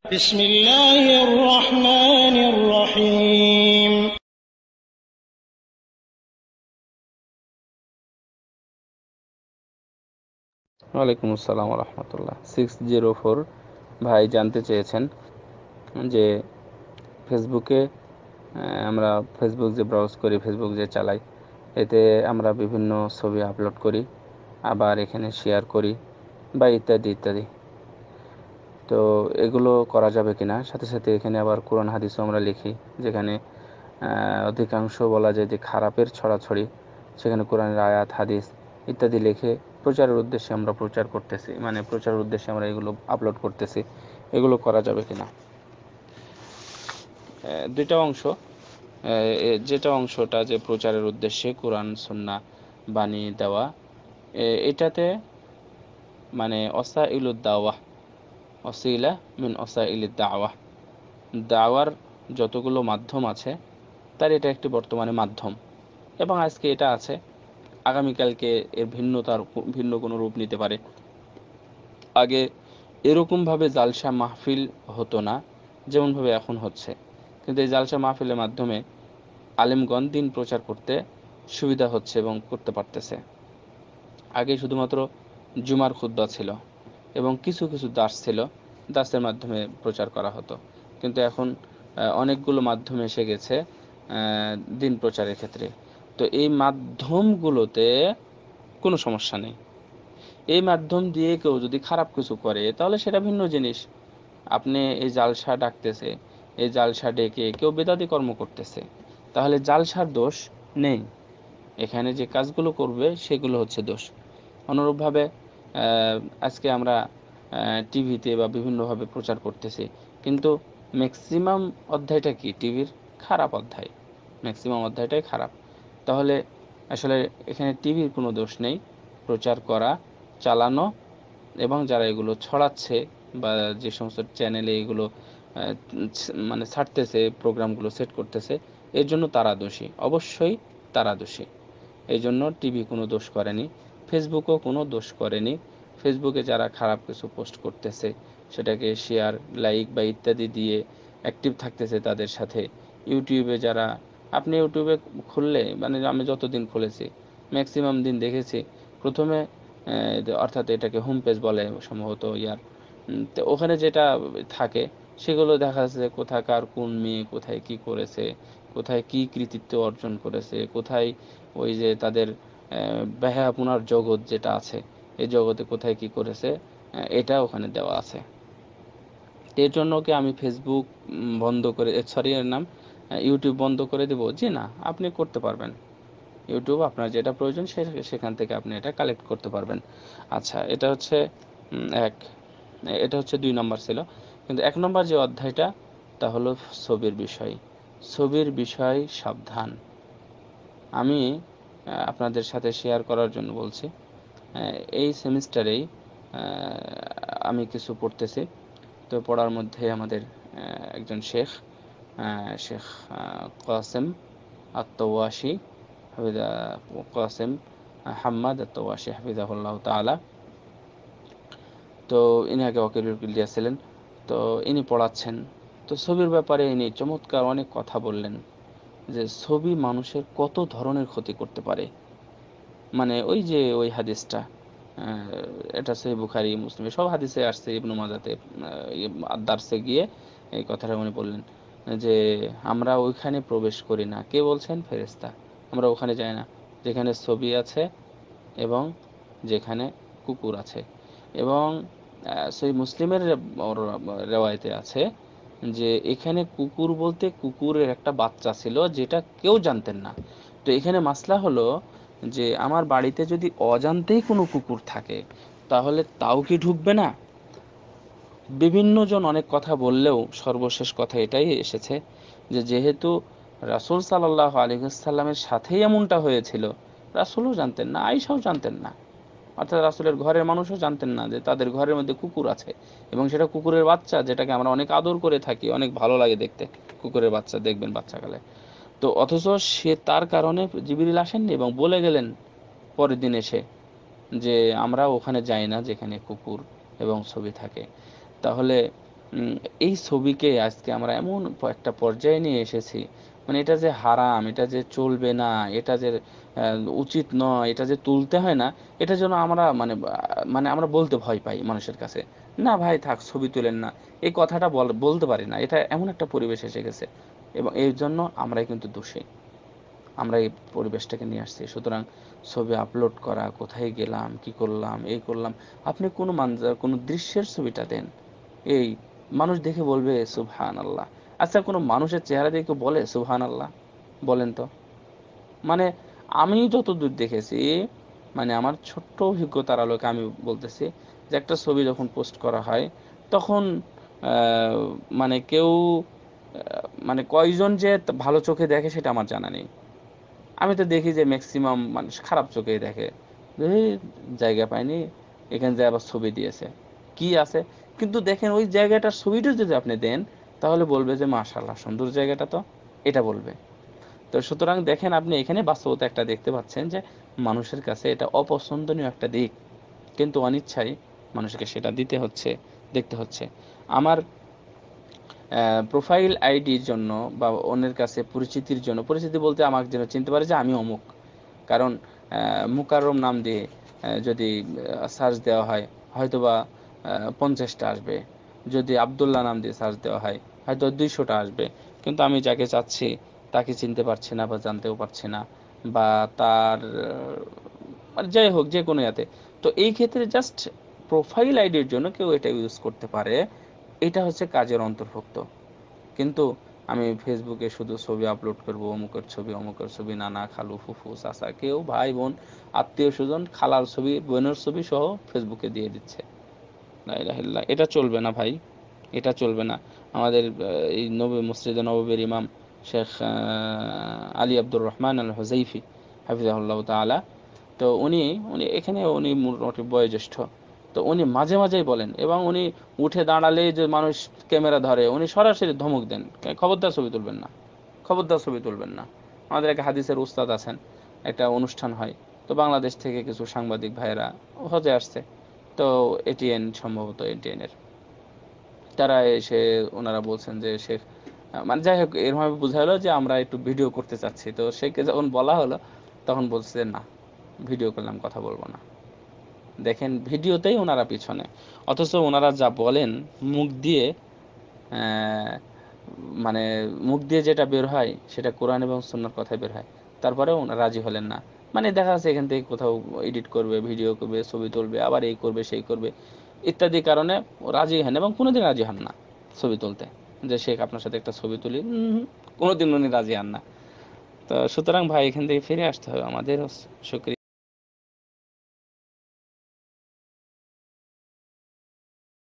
বিসমিল্লাহির রহমানির রহিম। ওয়ালাইকুম আসসালাম রহমতুল্লাহ। 604 ভাই জানতে চেয়েছেন যে ফেসবুকে আমরা ফেসবুক যে ব্রাউজ করি, ফেসবুক যে চালাই, এতে আমরা বিভিন্ন ছবি আপলোড করি, আবার এখানে শেয়ার করি বা ইত্যাদি ইত্যাদি। তো এগুলো করা যাবে কিনা, সাথে সাথে এখানে আবার কোরআন হাদিসও আমরা লিখি, যেখানে অধিকাংশ বলা যায় যে খারাপের ছড়াছড়ি, সেখানে কোরআনের আয়াত হাদিস ইত্যাদি লিখে প্রচারের উদ্দেশ্যে আমরা প্রচার করতেছি, মানে প্রচারের উদ্দেশ্যে আমরা এগুলো আপলোড করতেছি। এগুলো করা যাবে কিনা, দুইটা অংশ। যেটা অংশটা যে প্রচারের উদ্দেশ্যে কোরআন সুন্নাহ বানিয়ে দেওয়া, এটাতে মানে অসাইলুদ দাওয়াহ, অসিলা মিন অসাইলুদ দাওয়াহ, দাওয়ার যতগুলো মাধ্যম আছে তার এটা একটি বর্তমানে মাধ্যম, এবং আজকে এটা আছে, আগামীকালকে এর ভিন্ন কোনো রূপ নিতে পারে। আগে এরকমভাবে জালসা মাহফিল হতো না যেমনভাবে এখন হচ্ছে, কিন্তু এই জালসা মাহফিলের মাধ্যমে আলেমগণ দিন প্রচার করতে সুবিধা হচ্ছে এবং করতে পারতেছে। আগে শুধুমাত্র জুমার খুতবা ছিল এবং কিছু কিছু দাস ছিল, দাসের মাধ্যমে প্রচার করা হতো, কিন্তু এখন অনেকগুলো মাধ্যম এসে গেছে দিন প্রচারের ক্ষেত্রে। তো এই মাধ্যমগুলোতে কোনো সমস্যা নেই। এই মাধ্যম দিয়ে কেউ যদি খারাপ কিছু করে তাহলে সেটা ভিন্ন জিনিস। আপনি এই জালসা ডাকতেছে, এই জালসা ডেকে কেউ বেদাতি কর্ম করতেছে, তাহলে জালসার দোষ নেই, এখানে যে কাজগুলো করবে সেগুলো হচ্ছে দোষ। অনুরূপভাবে আজকে আমরা টিভিতে বা বিভিন্নভাবে প্রচার করতেছি, কিন্তু ম্যাক্সিমাম অধ্যায়টা কি টিভির? খারাপ অধ্যায়, ম্যাক্সিমাম অধ্যায়টাই খারাপ। তাহলে আসলে এখানে টিভির কোনো দোষ নেই, প্রচার করা, চালানো এবং যারা এগুলো ছড়াচ্ছে বা যে সমস্ত চ্যানেলে এগুলো মানে ছাড়তেছে, প্রোগ্রামগুলো সেট করতেছে, এর জন্য তারা দোষী, অবশ্যই তারা দোষী। এই জন্য টিভি কোনো দোষ করেনি, ফেসবুকও কোনো দোষ করেনি। ফেসবুকে যারা খারাপ কিছু পোস্ট করতেছে সেটাকে শেয়ার, লাইক বা ইত্যাদি দিয়ে অ্যাক্টিভ থাকতেছে তাদের সাথে। ইউটিউবে যারা, আপনি ইউটিউবে খুললে, মানে আমি যতদিন খুলেছি ম্যাক্সিমাম দিন দেখেছি প্রথমে অর্থাৎ এটাকে হোম পেজ বলে সম্ভবত তো ওখানে যেটা থাকে সেগুলো দেখা যাচ্ছে কোথাকার কোন মেয়ে কোথায় কি করেছে, কোথায় কি কৃতিত্ব অর্জন করেছে, কোথায় ওই যে তাদের বেহায়াপনার জগৎ যেটা আছে এই জগতে কোথায় কি করেছে, এটা ওখানে দেওয়া আছে। এর জন্য কি আমি ফেসবুক বন্ধ করে, সরি এর নাম ইউটিউব বন্ধ করে দেবো? জি না, আপনি করতে পারবেন। ইউটিউব আপনার যেটা প্রয়োজন সেখান থেকে আপনি এটা কালেক্ট করতে পারবেন। আচ্ছা, এটা হচ্ছে এক, এটা হচ্ছে 2 নম্বর ছিল। কিন্তু 1 নম্বর যে অধ্যায়টা তা হলো ছবির বিষয়। ছবির বিষয় সাবধান। আমি আপনাদের সাথে শেয়ার করার জন্য বলছি, এই সেমিস্টারেই আমি কিছু পড়তেছি। তো পড়ার মধ্যে আমাদের একজন শেখ, শেখ কাসেম আত্তওয়াশি হাফিজা, কাসেম হাম্মাদ আত্তওয়াশি হাফিজাহুল্লাহ তাআলা, তো ইনি আগে ওয়াকিলুল কুল্লিয়া ছিলেন, তো ইনি পড়াচ্ছেন। তো ছবির ব্যাপারে ইনি চমৎকার অনেক কথা বললেন, যে ছবি মানুষের কত ধরনের ক্ষতি করতে পারে। মানে ওই যে ওই হাদিসটা, এটা সহিহ বুখারী মুসলিমে সব হাদিসে আসছে, ইবনু মাজাতে দারসে গিয়ে এই কথাটা উনি বললেন যে আমরা ওইখানে প্রবেশ করি না। কে বলছেন? ফেরেশতা। আমরা ওখানে যাই না যেখানে ছবি আছে এবং যেখানে কুকুর আছে। এবং সহিহ মুসলিমের রেওয়ায়েতে আছে যে এখানে কুকুর বলতে কুকুরের একটা বাচ্চা ছিল যেটা কেউ জানতেন না। তো এখানে মাসলা হলো যে আমার বাড়িতে যদি অজান্তেই কোনো কুকুর থাকে তাহলে তাও কি ঢুকবে না? বিভিন্ন জন অনেক কথা বললেও সর্বশেষ কথা এটাই এসেছে যে যেহেতু রাসূল সাল্লাল্লাহু আলাইহি ওয়াসাল্লামের সাথেই এমনটা হয়েছিল, রাসূলও জানতেন না, আয়েশাও জানতেন না, অর্থাৎ রাসূলের ঘরের মানুষও জানতেন না যে তাদের ঘরের মধ্যে কুকুর আছে, এবং সেটা কুকুরের বাচ্চা, যেটাকে আমরা অনেক আদর করে থাকি, অনেক ভালো লাগে দেখতে কুকুরের বাচ্চা, দেখবেন বাচ্চাকালে। তো অথচ সে তার কারণে জিবরিল আসেননি এবং বলে গেলেন পরের দিন এসে যে আমরা ওখানে যাই না যেখানে কুকুর এবং ছবি থাকে। তাহলে উম, এই ছবিকে আজকে আমরা এমন একটা পর্যায়ে নিয়ে এসেছি, মানে এটা যে হারাম, এটা যে চলবে না, এটা যে উচিত নয়, এটা যে তুলতে হয় না, এটা যেন আমরা মানে মানে আমরা বলতে ভয় পাই মানুষের কাছে। না ভাই থাক, ছবি তুলেন না, এই কথাটা বলতে পারি না। এটা এমন একটা পরিবেশ এসে গেছে, এবং এর জন্য আমরাই কিন্তু দোষী। আমরা এই পরিবেশটাকে নিয়ে আসছি। সুতরাং ছবি আপলোড করা, কোথায় গেলাম, কি করলাম, এই করলাম, আপনি কোনো কোনো দৃশ্যের ছবিটা দেন, এই মানুষ দেখে বলবে সুবহান আল্লাহ। আচ্ছা, কোনো মানুষের চেহারা দেখে বলে সুবহান আল্লাহ? বলেন তো। মানে আমি যতদূর দেখেছি, মানে আমার ছোট্ট অভিজ্ঞতার আলোকে আমি বলতেছি, যে একটা ছবি যখন পোস্ট করা হয় তখন আহ, মানে কেউ মানে কয়জন যে ভালো চোখে দেখে সেটা আমার জানা নেই। আমি তো দেখি যে ম্যাক্সিমাম মানুষ খারাপ চোখেই দেখে, এই জায়গা পায়নি, এখানে যে আবার ছবি দিয়েছে, কি আছে। কিন্তু দেখেন ওই জায়গাটার ছবিটা যদি আপনি দেন, তাহলে বলবে যে মাশাআল্লাহ সুন্দর জায়গাটা তো, এটা বলবে। তো সুতরাং দেখেন, আপনি এখানে বাস্তবতা একটা দেখতে পাচ্ছেন যে মানুষের কাছে এটা অপছন্দনীয় একটা দিক, কিন্তু অনিচ্ছায় মানুষকে সেটা দিতে হচ্ছে, দেখতে হচ্ছে। আমার প্রোফাইল আইডির জন্য বা অন্যের কাছে পরিচিতির জন্য, পরিচিতি বলতে আমাকে যেন চিনতে পারে যে আমি অমুক, কারণ মুকাররম নাম দিয়ে যদি সার্চ দেওয়া হয়, হয়তোবা 50টা আসবে। যদি আব্দুল্লাহ নাম দিয়ে সার্চ দেওয়া হয়, হয়তো 200টা আসবে। কিন্তু আমি যাকে চাচ্ছি তাকে চিনতে পারছি না বা জানতেও পারছি না, বা তার মানে যাই হোক যে কোনো ইয়াতে। তো এই ক্ষেত্রে জাস্ট প্রোফাইল আইডির জন্য কেউ এটা ইউজ করতে পারে, এটা হচ্ছে কাজের অন্তর্ভুক্ত। কিন্তু আমি ফেসবুকে শুধু ছবি আপলোড করব, অমুকের ছবি, অমুকের ছবি, নানা, খালু, ফুফু, চাচা, কেউ, ভাই বোন, আত্মীয় স্বজন, খালার ছবি, বোনের ছবি সহ ফেসবুকে দিয়ে দিচ্ছে। লা ইলাহা ইল্লাল্লাহ। এটা চলবে না ভাই, এটা চলবে না। আমাদের এই মসজিদে নববীর ইমাম শেখ আলী আব্দুর রহমান আল হুজাইফি হাফিজাহুল্লাহ তাআলা, তো উনি উনি এখানে উনি মোটামুটি বয়োজ্যেষ্ঠ। তো উনি মাঝে মাঝেই বলেন, এবং উনি উঠে দাঁড়ালেই যে মানুষ ক্যামেরা ধরে, উনি সরাসরি ধমক দেন, খবরদার ছবি তুলবেন না, খবরদার ছবি তুলবেন না। আমাদের একটা হাদিসের উস্তাদ আছেন, একটা অনুষ্ঠান হয়, তো বাংলাদেশ থেকে কিছু সাংবাদিক ভাইয়েরা হজে আসছে, তো এটিএন, সম্ভবত এটিএন এর, তারা এসে ওনারা বলছেন যে শেখ, মানে যাই হোক এরভাবে বোঝা হলো যে আমরা একটু ভিডিও করতে চাচ্ছি। তো শেখকে যখন বলা হলো, তখন বলছে যে না, ভিডিও করলাম, কথা বলবো না। দেখেন ভিডিওতেই ওনারা পিছনে, অথচ ওনারা যা বলেন মুখ দিয়ে, আহ, মানে মুখ দিয়ে যেটা বের হয় সেটা কোরআন এবং সুন্নাহর কথাই বের হয়। তারপরে ওনারা রাজি হলেন না। মানে দেখা যাচ্ছে এখান থেকে কোথাও এডিট করবে, ভিডিও করবে, ছবি তুলবে, আবার এই করবে, সেই করবে, ইত্যাদি কারণে ও রাজি হন, এবং কোনোদিন রাজি হন না ছবি তুলতে, যে শেখ আপনার সাথে একটা ছবি তুলি, কোনোদিন উনি রাজি হন না। তো সুতরাং ভাই এখান থেকে ফিরে আসতে হবে আমাদের। শুক্রিয়া।